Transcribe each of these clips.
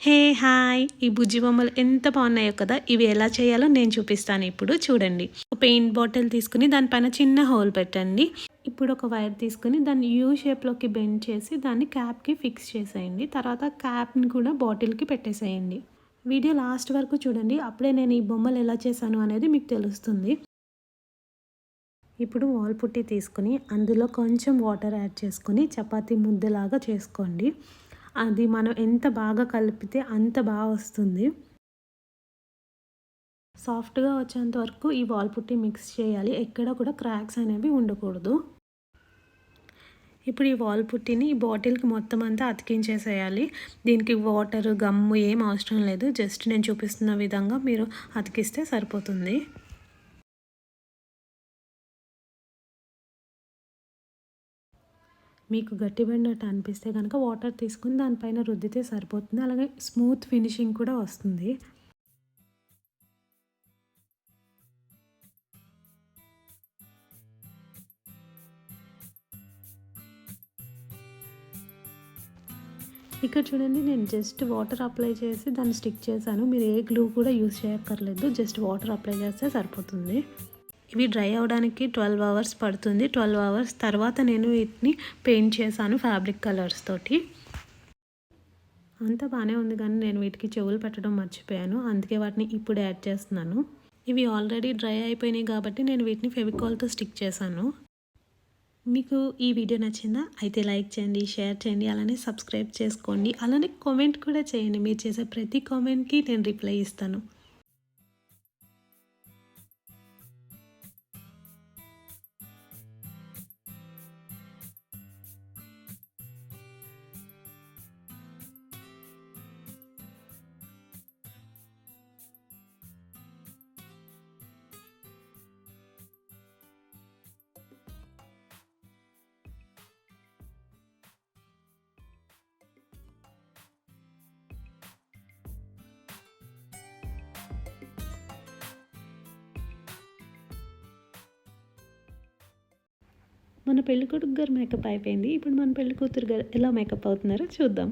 Hey hi ఈ బుజ్జి బొమ్మలు ఎంత బాగున్నాయో కదా. ఇవి ఎలా చేయాలో నేను చూపిస్తాను. ఇప్పుడు చూడండి, ఒక పెయింట్ బాటిల్ తీసుకుని దానిపైన చిన్న హోల్ పెట్టండి. ఇప్పుడు ఒక వైర్ తీసుకుని దాన్ని యూ షేప్లోకి బెండ్ చేసి దాన్ని క్యాప్కి ఫిక్స్ చేసేయండి. తర్వాత క్యాప్ని కూడా బాటిల్కి పెట్టేసేయండి. వీడియో లాస్ట్ వరకు చూడండి, అప్పుడే నేను ఈ బొమ్మలు ఎలా చేశాను అనేది మీకు తెలుస్తుంది. ఇప్పుడు వాల్ పుట్టి తీసుకుని అందులో కొంచెం వాటర్ యాడ్ చేసుకొని చపాతీ ముద్దలాగా చేసుకోండి. అది మనం ఎంత బాగా కలిపితే అంత బాగా వస్తుంది. సాఫ్ట్గా వచ్చేంత వరకు ఈ వాల్ పుట్టి మిక్స్ చేయాలి. ఎక్కడ కూడా క్రాక్స్ అనేవి ఉండకూడదు. ఇప్పుడు ఈ వాల్ పుట్టిని ఈ బాటిల్కి మొత్తం అంతా అతికించేసేయాలి. దీనికి వాటర్ గమ్ము ఏం అవసరం లేదు. జస్ట్ నేను చూపిస్తున్న విధంగా మీరు అతికిస్తే సరిపోతుంది. మీకు గట్టిపడినట్టు అనిపిస్తే కనుక వాటర్ తీసుకుని దానిపైన రుద్దితే సరిపోతుంది. అలాగే స్మూత్ ఫినిషింగ్ కూడా వస్తుంది. ఇక్కడ చూడండి, నేను జస్ట్ వాటర్ అప్లై చేసి దాన్ని స్టిక్ చేశాను. మీరు ఏ గ్లూ కూడా యూజ్ చేయక్కర్లేదు. జస్ట్ వాటర్ అప్లై చేస్తే సరిపోతుంది. ఇవి డ్రై అవ్వడానికి 12 అవర్స్ పడుతుంది. 12 అవర్స్ తర్వాత నేను వీటిని పెయింట్ చేశాను ఫ్యాబ్రిక్ కలర్స్ తోటి. అంతా బాగానే ఉంది, కానీ నేను వీటికి చెవులు పెట్టడం మర్చిపోయాను. అందుకే వాటిని ఇప్పుడు యాడ్ చేస్తున్నాను. ఇవి ఆల్రెడీ డ్రై అయిపోయినాయి కాబట్టి నేను వీటిని ఫెవికాల్తో స్టిక్ చేశాను. మీకు ఈ వీడియో నచ్చిందా? అయితే లైక్ చేయండి, షేర్ చేయండి, అలానే సబ్స్క్రైబ్ చేసుకోండి. అలానే కామెంట్ కూడా చేయండి. మీరు చేసే ప్రతి కామెంట్కి నేను రిప్లై ఇస్తాను. మన పెళ్ళికొడుకు గారు మేకప్ అయిపోయింది. ఇప్పుడు మన పెళ్లి కూతురు గారు ఎలా మేకప్ అవుతున్నారో చూద్దాం.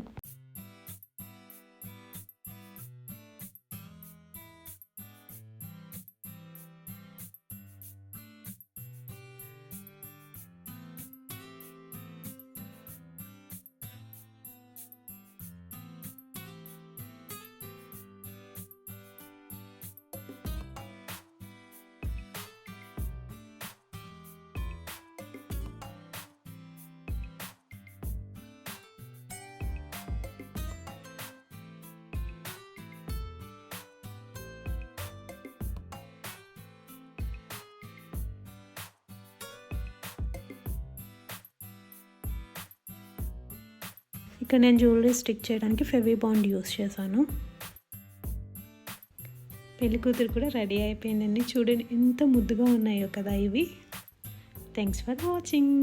ఇక్కడ నేను జ్యువెలరీ స్టిక్ చేయడానికి ఫెవీ బాండ్ యూస్ చేశాను. పెళ్లి కూతురు కూడా రెడీ అయిపోయిందండి. చూడండి ఎంత ముద్దుగా ఉన్నాయో కదా ఇవి. Thanks for watching.